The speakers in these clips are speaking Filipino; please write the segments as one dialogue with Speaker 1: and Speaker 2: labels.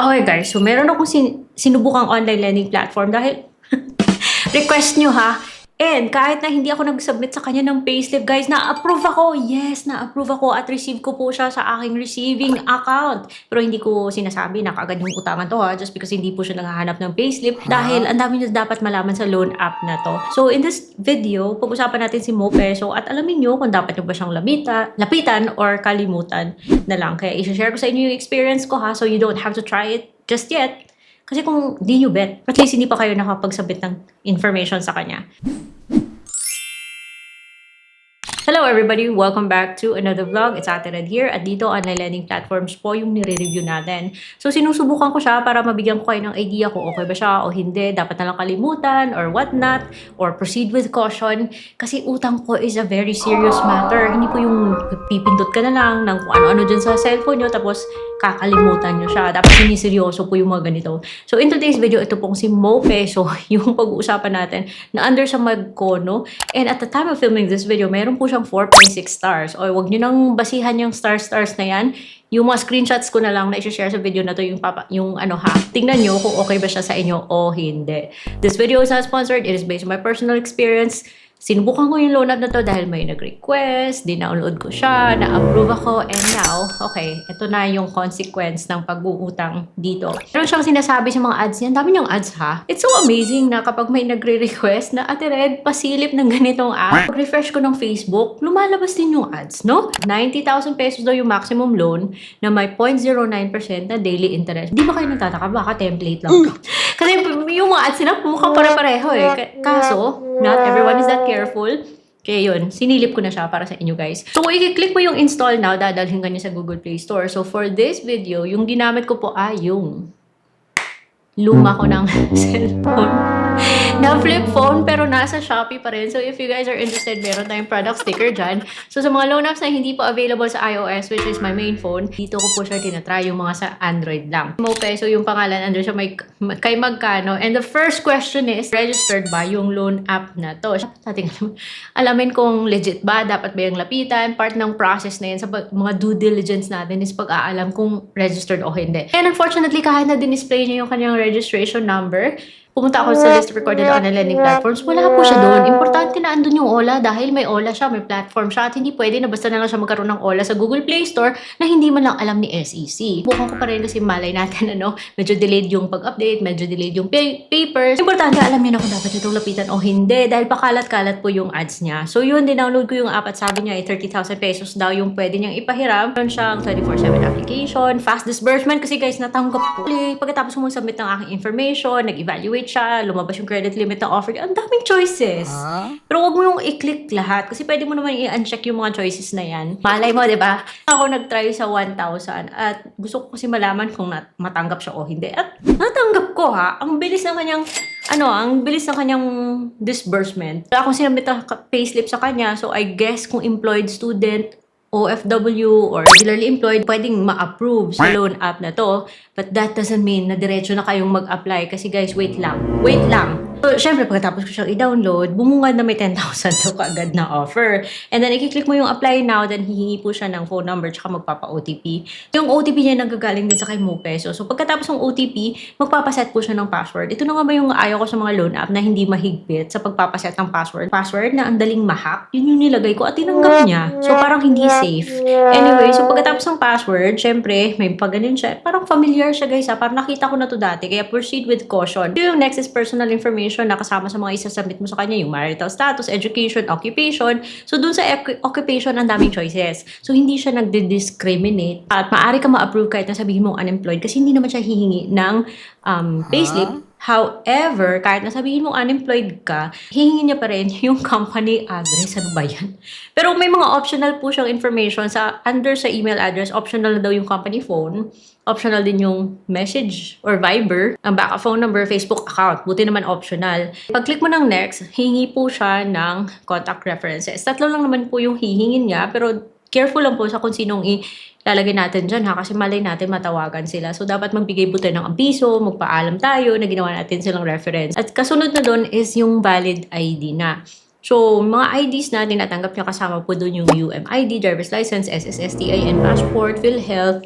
Speaker 1: Okay guys, so meron akong sinubukang online lending platform dahil request nyo ha. And kahit na hindi ako nag-submit sa kanya ng payslip, guys, na-approve ako. Yes, na-approve ako at receive ko po siya sa aking receiving account. Pero hindi ko sinasabi na kaagad yung utangan to ha, just because hindi po siya nanghahanap ng payslip dahil ang dami nyo dapat malaman sa loan app na to. So in this video, pag-usapan natin si MoPeso at alamin nyo kung dapat nyo ba siyang lapitan or kalimutan na lang. Kaya i-share ko sa inyo yung experience ko ha, so you don't have to try it just yet. Kasi kung di nyo bet, at least hindi pa kayo nakapag-submit ng information sa kanya. Hello everybody! Welcome back to another vlog. It's Ate Red here at dito online lending platforms po yung nire-review natin. So sinusubukan ko siya para mabigyan ko kayo ng idea kung okay ba siya o hindi, dapat na lang kalimutan or what not, or proceed with caution. Kasi utang po is a very serious matter. Hindi po yung pipindot ka na lang ng kung ano-ano dyan sa cellphone nyo tapos kakalimutan nyo siya. Dapat siniseryoso po yung mga ganito. So in today's video, ito pong si MoPeso yung pag-uusapan natin na under sa Magkono. And at the time of filming this video, meron po siyang 4.6 stars. O wag nyo nang basihan yung stars na yan. Yung mga screenshots ko na lang na i-share sa video na to yung ano ha. Tingnan nyo kung okay ba siya sa inyo o hindi. This video is not sponsored. It is based on my personal experience. Sinubukan ko yung loan app na to dahil may nag-request, dinownload ko siya, na-approve ako, and now, okay, ito na yung consequence ng pag-uutang dito. Meron siyang sinasabi sa mga ads niya, dami niyang ads ha. It's so amazing na kapag may nagre-request na Ate Red, pasilip ng ganitong app, pag-refresh ko ng Facebook, lumalabas din yung ads, no? 90,000 pesos daw yung maximum loan na may 0.09% na daily interest. Di ba kayo nagtataka? Baka template lang to. Kasi yung mga ads nila, mukhang pare-pareho eh. Kaso, not everyone is that careful. Kaya yun, sinilip ko na siya para sa inyo guys. So, kung i-click mo yung install now, dadalhin ka niya sa Google Play Store. So, for this video, yung ginamit ko po ay yung luma ko ng cellphone. Na flip phone, pero nasa Shopee pa rin. So, if you guys are interested, meron tayong product sticker dyan. So, sa mga loan apps na hindi po available sa iOS, which is my main phone, dito ko po siya tinatry yung mga sa Android lang. MoPeso yung pangalan, andun siya kay Magkano. And the first question is, registered ba yung loan app na to? Sa ating alamin kung legit ba, dapat ba yung lapitan. Part ng process na yan sa mga due diligence natin is pag-aalam kung registered o hindi. And unfortunately, kahit na din-display niya yung kanyang registration number, pumunta ako sa list of recorded online lending platforms, wala po siya doon. Importante na andun yung OLA dahil may OLA siya, may platform siya at hindi pwede na basta na lang siya magkaroon ng OLA sa Google Play Store na hindi man lang alam ni SEC. Bukan ko pa rin kasi malay natin medyo delayed yung pag-update, medyo delayed yung papers. Importante alam niyo na kung dapat itong lapitan o hindi dahil pakalat-kalat po yung ads niya. So yun, dinownload ko yung app at sabi niya ay 30,000 pesos daw yung pwede niyang ipahiram. Meron siyang 24/7 application, fast disbursement kasi guys natanggap ko. Pagkatapos mo submit ng aking information, nag-evaluate siya, lumabas yung credit limit na offer. Ang daming choices. Pero wag mo yung i-click lahat kasi pwede mo naman i-uncheck yung mga choices na yan. Malay mo, di ba? Ako nag-try sa 1,000 at gusto ko kasi malaman kung matanggap siya o hindi. At natanggap ko ha. Ang bilis ng kanyang disbursement. Wala akong sinabit ang payslip sa kanya. So I guess kung employed student, OFW or regularly employed, pwedeng ma-approve sa loan app na to. But that doesn't mean na diretso na kayong mag-apply. Kasi guys, wait lang. Wait lang. So, syempre, pagkatapos ko siyang i-download, bumungad na may 10,000 to kaagad na offer. And then, i-click mo yung apply now, then hihingi po siya ng phone number tsaka magpapa-OTP. Yung OTP niya nagagaling din sa kay MoPeso. So, pagkatapos ng OTP, magpapaset po siya ng password. Ito na nga ba yung ayaw ko sa mga loan app na hindi mahigpit sa pagpapaset ng password. Password na ang daling ma-hack, yun yung nilagay ko at tinanggap niya. So, parang hindi safe. Anyway, so pagkatapos ng password, syempre, may pag-ganun siya. Parang familiar siya guys ha. Parang nakita ko na to dati. Kaya proceed with caution. So, yung next is personal information na kasama sa mga isasubmit mo sa kanya, yung marital status, education, occupation. So, dun sa occupation, ang daming choices. So, hindi siya nagdi-discriminate at maaari ka ma-approve kahit na sabihin mo unemployed kasi hindi naman siya hihingi ng payslip. However, kahit nasabihin mo unemployed ka, hihingi niya pa rin yung company address. Ano ba yan? Pero may mga optional po siyang information under sa email address. Optional na daw yung company phone. Optional din yung message or Viber. Ang backup phone number, Facebook account. Buti naman optional. Pag-click mo ng next, hihingi po siya ng contact references. 3 lang naman po yung hihingin niya. Pero careful lang po sa kung sinong lalagay natin dyan ha, kasi malay natin matawagan sila. So, dapat magbigay buto ng abiso, magpaalam tayo na ginawa natin silang reference. At kasunod na doon is yung valid ID na. So, mga IDs na tinatanggap niya kasama po doon yung UMID, driver's license, SSSTI, and passport, PhilHealth,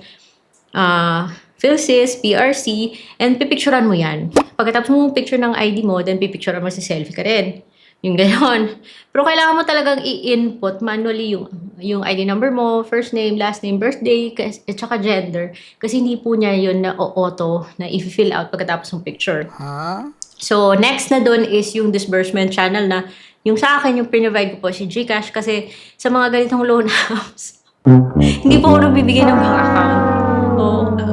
Speaker 1: PhilSys, PRC, and pipicturean mo yan. Pagkatapos mo picture ng ID mo, then pipicturean mo si selfie ka rin. Yung ganon. Pero kailangan mo talagang i-input manually yung ID number mo, first name, last name, birthday, at saka gender. Kasi hindi po niya yun na auto na i-fill out pagkatapos ng picture. So, next na dun is yung disbursement channel na yung sa akin, yung pinrovide ko po si GCash kasi sa mga ganitong loan apps, hindi po ako nagbibigay ng bank account. O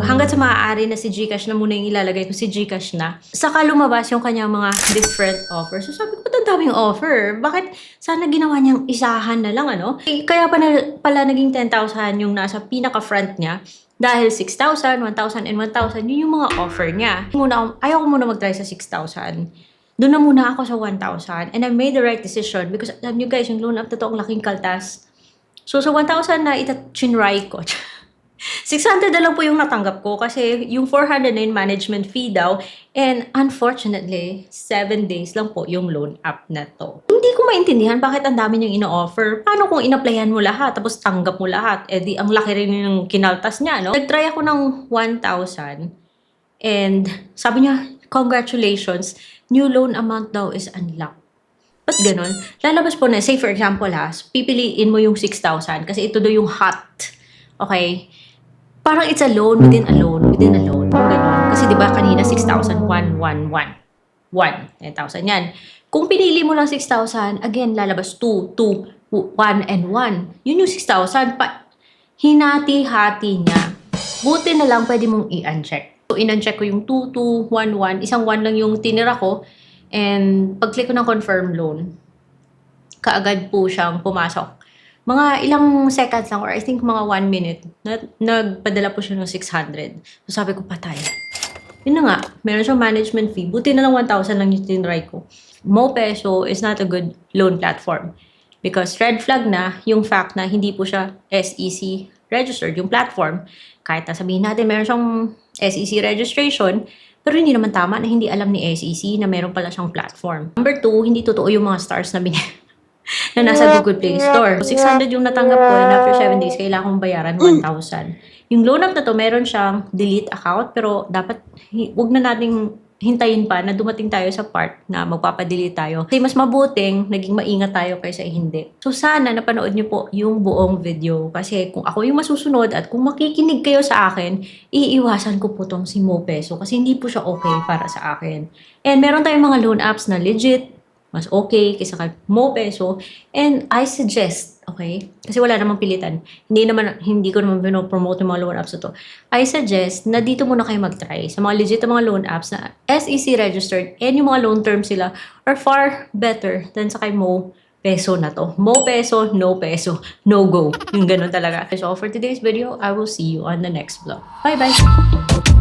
Speaker 1: hanggat sa maaari na si GCash na muna yung ilalagay ko si GCash na. Saka lumabas yung kanyang mga different offers. So sabi ko, ang daming offer. Bakit sana ginawa niyang isahan na lang, ano? Kaya pala naging 10,000 yung nasa pinaka-front niya. Dahil 6,000, 1,000, and 1,000, yun yung mga offer niya. Ayaw ko muna mag-try sa 6,000. Doon na muna ako sa 1,000. And I made the right decision because alam nyo guys, yung loan up na to, ang laking kaltas. So sa 1,000 na chinry ko, 600 na lang po yung natanggap ko kasi yung 400 na yung management fee daw. And unfortunately, 7 days lang po yung loan app na to. Hindi ko maintindihan bakit ang dami niyang ino-offer. Paano kung in-applyan mo lahat tapos tanggap mo lahat? Eh di ang laki rin yung kinaltas niya, no? Nag-try ako ng 1,000 and sabi niya, congratulations, new loan amount daw is unlocked. Ba't ganun? Lalabas po na, say for example pipiliin mo yung 6,000 kasi ito daw yung hot. Okay? Parang it's a loan within a loan within a loan. Ganun. Kasi di ba kanina 6,000, 1, 1, 1. 10,000 yan. Kung pinili mo lang 6,000, again, lalabas 2, 2, 1, and 1. Yun yung 6,000. Hinati-hati niya. Buti na lang pwede mong i-uncheck. So, in-uncheck ko yung 2, 2, 1, 1. Isang 1 lang yung tinira ko. And pag-click ko ng confirm loan, kaagad po siyang pumasok. Mga ilang seconds lang, or I think mga 1 minute, nagpadala po siya ng 600. So sabi ko, patay. Yun na nga, meron siyang management fee. Buti na lang 1,000 lang yung tinry ko. MoPeso is not a good loan platform. Because red flag na yung fact na hindi po siya SEC registered, yung platform. Kahit na sabihin natin meron siyang SEC registration, pero hindi naman tama na hindi alam ni SEC na meron pala siyang platform. Number 2, hindi totoo yung mga stars na na nasa Google Play Store. 600 yung natanggap ko and after 7 days, kailangan kong bayaran 1,000. Yung loan up na to, meron siyang delete account pero dapat wag na nating hintayin pa na dumating tayo sa part na magpapadelete tayo. Kasi mas mabuting naging maingat tayo kaysa hindi. So sana napanood niyo po yung buong video kasi kung ako yung masusunod at kung makikinig kayo sa akin, iiwasan ko po tong si MoPeso kasi hindi po siya okay para sa akin. And meron tayong mga loan apps na legit, mas okay kaysa kay MoPeso. And I suggest, okay? Kasi wala namang pilitan. Hindi ko naman pinopromote yung mga loan apps na to. I suggest na dito muna kayo mag-try sa mga legit na mga loan apps na SEC registered and yung mga loan terms sila are far better than sa kay MoPeso na to. MoPeso, no peso, no go. Yung ganun talaga. So for today's video, I will see you on the next vlog. Bye-bye!